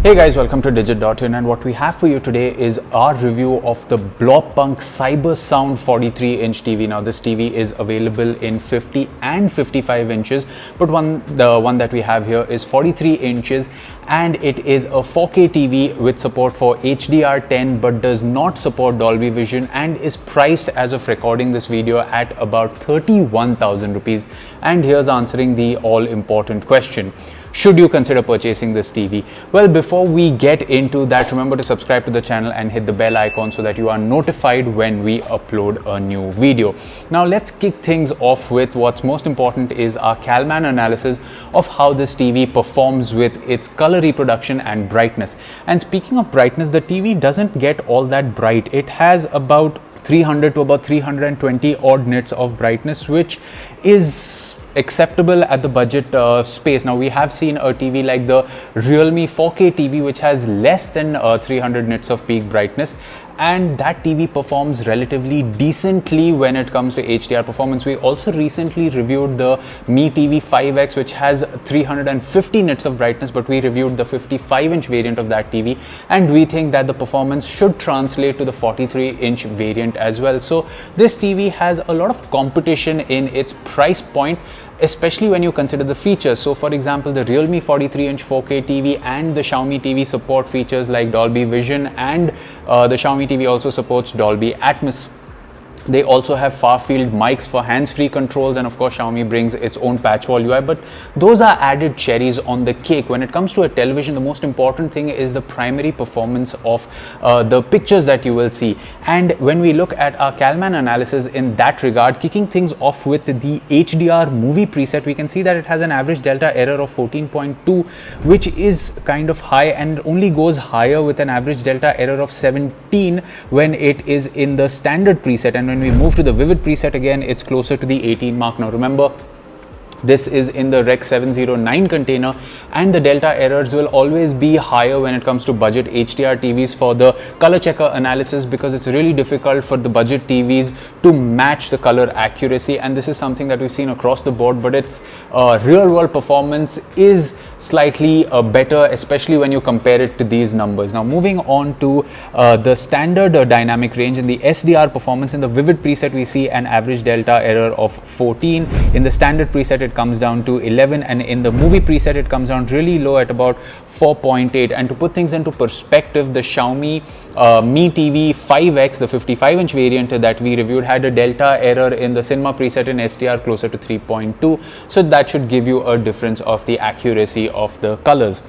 Hey guys, welcome to Digit.in, and what we have for you today is our review of the Blaupunkt Cybersound 43-inch TV. Now this TV is available in 50 and 55 inches, but the one that we have here is 43 inches and it is a 4K TV with support for HDR 10 but does not support Dolby Vision and is priced as of recording this video at about 31,000 rupees. And here's answering the all-important question. Should you consider purchasing this TV? Well, before we get into that, remember to subscribe to the channel and hit the bell icon so that you are notified when we upload a new video. Now let's kick things off with what's most important is our Calman analysis of how this TV performs with its color reproduction and brightness. And speaking of brightness, the TV doesn't get all that bright. It has about 300 to about 320 odd nits of brightness, which is acceptable at the budget space. Now we have seen a TV like the Realme 4K TV which has less than 300 nits of peak brightness, and that TV performs relatively decently when it comes to HDR performance. We also recently reviewed the Mi TV 5X which has 350 nits of brightness, but we reviewed the 55-inch variant of that TV, and we think that the performance should translate to the 43-inch variant as well. So this TV has a lot of competition in its price point, especially when you consider the features. So for example, the Realme 43-inch 4K TV and the Xiaomi TV support features like Dolby Vision, and the Xiaomi TV also supports Dolby Atmos. They also have far-field mics for hands-free controls, and of course Xiaomi brings its own patch wall UI, but those are added cherries on the cake. When it comes to a television, the most important thing is the primary performance of the pictures that you will see. And when we look at our Calman analysis in that regard, kicking things off with the HDR movie preset, we can see that it has an average delta error of 14.2, which is kind of high, and only goes higher with an average delta error of 17 when it is in the standard preset. And when we move to the vivid preset, again it's closer to the 18 mark. Now remember, this is in the Rec 709 container, and the delta errors will always be higher when it comes to budget HDR TVs for the color checker analysis, because it's really difficult for the budget TVs to match the color accuracy, and this is something that we've seen across the board, but its real world performance is slightly better, especially when you compare it to these numbers. Now moving on to the standard dynamic range. In the SDR performance, in the vivid preset we see an average delta error of 14. In the standard preset it comes down to 11, and in the movie preset it comes down really low at about 4.8. And to put things into perspective, the Xiaomi Mi TV 5X, the 55-inch variant that we reviewed, had a delta error in the cinema preset in SDR closer to 3.2, so that should give you a difference of the accuracy of the colors.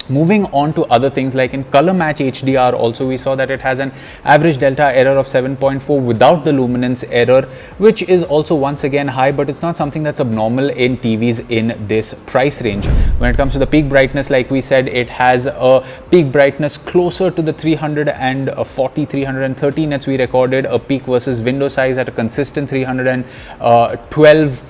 Moving on to other things, like in color match HDR also we saw that it has an average delta error of 7.4 without the luminance error, which is also once again high, but it's not something that's abnormal in TVs in this price range. When it comes to the peak brightness, like we said, it has a peak brightness closer to the 340, 330 nits. We recorded a peak versus window size at a consistent 312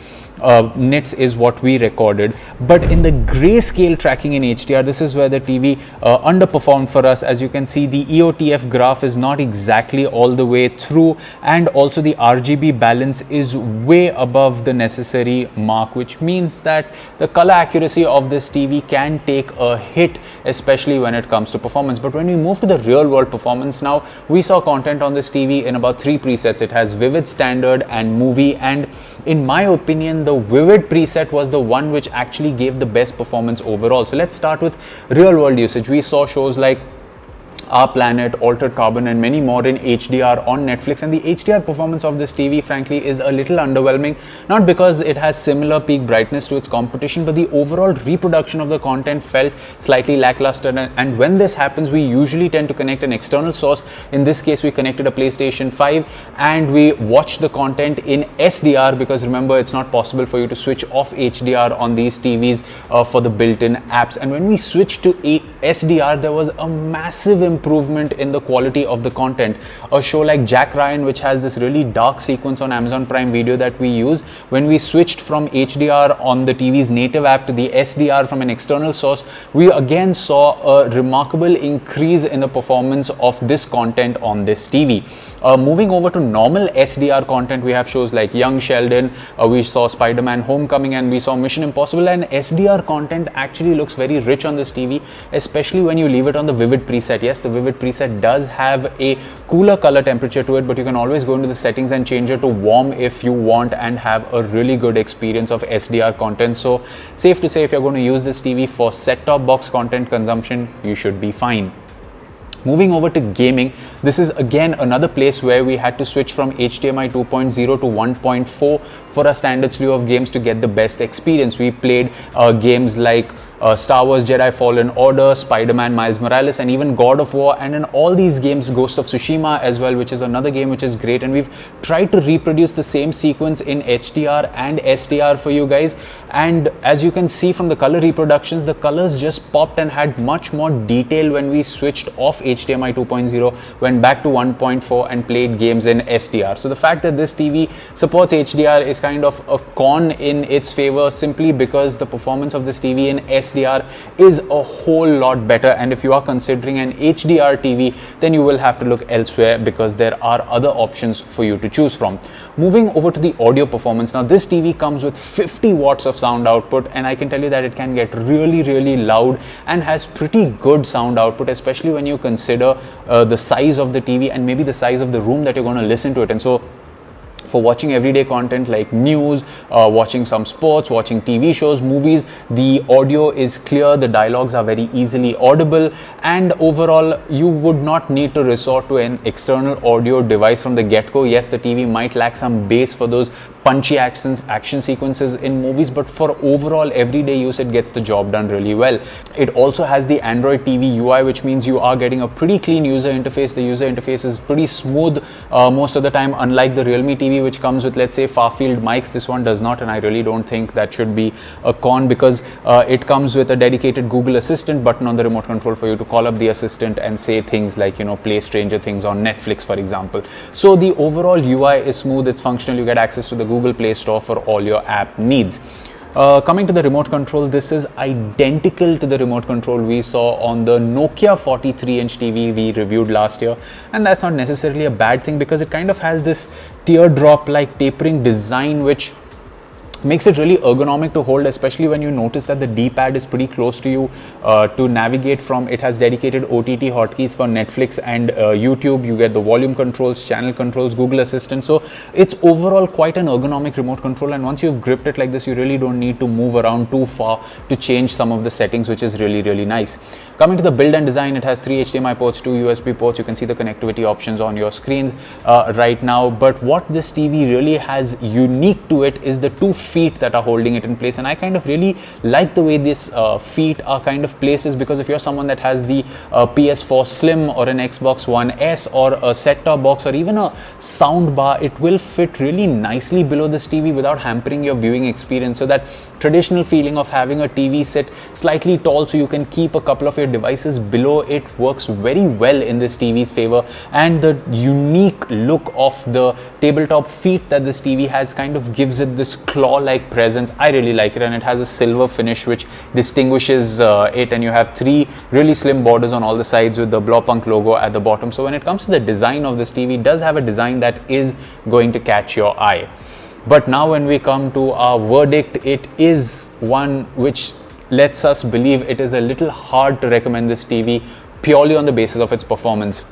nits is what we recorded. But in the grayscale tracking in HDR, this is where the TV underperformed for us. As you can see, the EOTF graph is not exactly all the way through, and also the RGB balance is way above the necessary mark, which means that the color accuracy of this TV can take a hit, especially when it comes to performance. But when we move to the real world performance, now we saw content on this TV in about 3 presets. It has vivid, standard and movie, and in my opinion the vivid preset was the one which actually gave the best performance overall. So let's start with real world usage. We saw shows like Our Planet, Altered Carbon and many more in HDR on Netflix, and the HDR performance of this TV frankly is a little underwhelming, not because it has similar peak brightness to its competition, but the overall reproduction of the content felt slightly lackluster. And when this happens, we usually tend to connect an external source. In this case we connected a PlayStation 5 and we watched the content in SDR, because remember, it's not possible for you to switch off HDR on these TVs for the built-in apps. And when we switched to SDR, there was a massive improvement in the quality of the content. A show like Jack Ryan, which has this really dark sequence on Amazon Prime Video that we use, when we switched from HDR on the TV's native app to the SDR from an external source, we again saw a remarkable increase in the performance of this content on this TV. Moving over to normal SDR content, we have shows like Young Sheldon, we saw Spider-Man Homecoming, and we saw Mission Impossible. And SDR content actually looks very rich on this TV, especially when you leave it on the Vivid preset. Yes, the Vivid preset does have a cooler color temperature to it, but you can always go into the settings and change it to warm if you want and have a really good experience of SDR content. So safe to say, if you're going to use this TV for set-top box content consumption, you should be fine. Moving over to gaming, this is again another place where we had to switch from HDMI 2.0 to 1.4 for a standard slew of games to get the best experience. We played games like Star Wars Jedi Fallen Order, Spider-Man Miles Morales, and even God of War, and in all these games, Ghost of Tsushima as well, which is another game which is great. And we've tried to reproduce the same sequence in HDR and SDR for you guys, and as you can see from the color reproductions, the colors just popped and had much more detail when we switched off HDMI 2.0, went back to 1.4 and played games in SDR. So the fact that this TV supports HDR is kind of a con in its favor, simply because the performance of this TV in SDR is a whole lot better. And if you are considering an HDR TV, then you will have to look elsewhere, because there are other options for you to choose from. Moving over to the audio performance, now this TV comes with 50 watts of sound output, and I can tell you that it can get really loud and has pretty good sound output, especially when you consider the size of the TV and maybe the size of the room that you're going to listen to it. And so for watching everyday content like news, watching some sports, watching TV shows, movies, the audio is clear, the dialogues are very easily audible, and overall you would not need to resort to an external audio device from the get-go. Yes, the TV might lack some bass for those punchy action sequences in movies, but for overall everyday use, it gets the job done really well. It also has the Android TV UI, which means you are getting a pretty clean user interface. The user interface is pretty smooth most of the time, unlike the Realme TV, which comes with, let's say, far-field mics. This one does not, and I really don't think that should be a con, because it comes with a dedicated Google Assistant button on the remote control for you to call up the assistant and say things like, play Stranger Things on Netflix, for example. So the overall UI is smooth, it's functional, you get access to the Google Play Store for all your app needs. Coming to the remote control, this is identical to the remote control we saw on the Nokia 43-inch TV we reviewed last year, and that's not necessarily a bad thing, because it kind of has this teardrop-like tapering design, which makes it really ergonomic to hold, especially when you notice that the D-pad is pretty close to you to navigate from. It has dedicated OTT hotkeys for Netflix and YouTube. You get the volume controls, channel controls, Google Assistant. So it's overall quite an ergonomic remote control, and once you've gripped it like this, you really don't need to move around too far to change some of the settings, which is really nice. Coming to the build and design, it has 3 HDMI ports, 2 USB ports. You can see the connectivity options on your screens right now, but what this TV really has unique to it is the 2 feet that are holding it in place, and I kind of really like the way these feet are kind of places, because if you're someone that has the PS4 Slim or an Xbox One S or a set-top box or even a sound bar, it will fit really nicely below this TV without hampering your viewing experience. So that traditional feeling of having a TV sit slightly tall so you can keep a couple of your devices below it works very well in this TV's favor, and the unique look of the tabletop feet that this TV has kind of gives it this claw-like presence. I really like it, and it has a silver finish which distinguishes it, and you have 3 really slim borders on all the sides with the Blaupunkt logo at the bottom. So when it comes to the design of this TV, it does have a design that is going to catch your eye. But now when we come to our verdict, it is one which lets us believe it is a little hard to recommend this TV purely on the basis of its performance.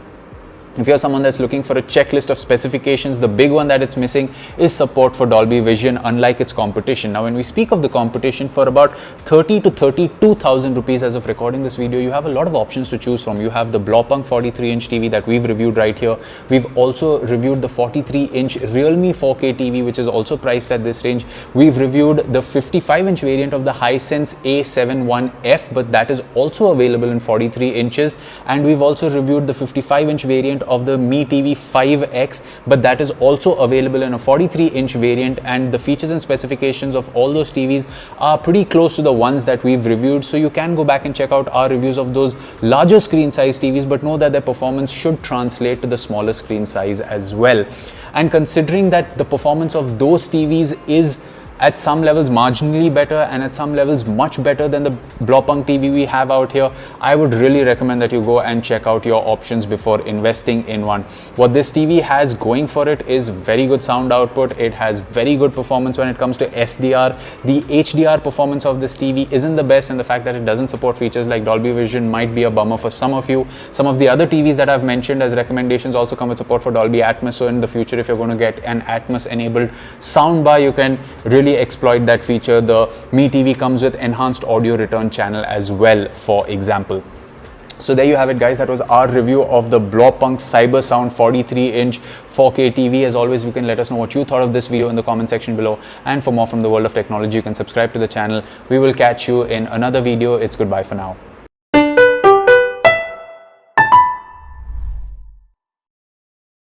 If you're someone that's looking for a checklist of specifications, the big one that it's missing is support for Dolby Vision, unlike its competition. Now, when we speak of the competition, for about 30 to 32,000 rupees as of recording this video, you have a lot of options to choose from. You have the Blaupunkt 43-inch TV that we've reviewed right here. We've also reviewed the 43-inch Realme 4K TV, which is also priced at this range. We've reviewed the 55-inch variant of the Hisense A71F, but that is also available in 43 inches. And we've also reviewed the 55-inch variant of the Mi TV 5X, but that is also available in a 43-inch variant, and the features and specifications of all those TVs are pretty close to the ones that we've reviewed. So you can go back and check out our reviews of those larger screen size TVs, but know that their performance should translate to the smaller screen size as well. And considering that the performance of those TVs is at some levels marginally better and at some levels much better than the Blaupunkt TV we have out here, I would really recommend that you go and check out your options before investing in one. What this TV has going for it is very good sound output. It has very good performance when it comes to SDR. The HDR performance of this TV isn't the best, and the fact that it doesn't support features like Dolby Vision might be a bummer for some of you. Some of the other TVs that I've mentioned as recommendations also come with support for Dolby Atmos, so in the future if you're going to get an Atmos enabled soundbar, you can really exploit that feature. The Mi TV comes with enhanced audio return channel as well, for example. So there you have it, guys. That was our review of the Blaupunkt Cybersound 43-inch 4K TV. As always, you can let us know what you thought of this video in the comment section below, and for more from the world of technology, you can subscribe to the channel. We will catch you in another video. It's goodbye for now.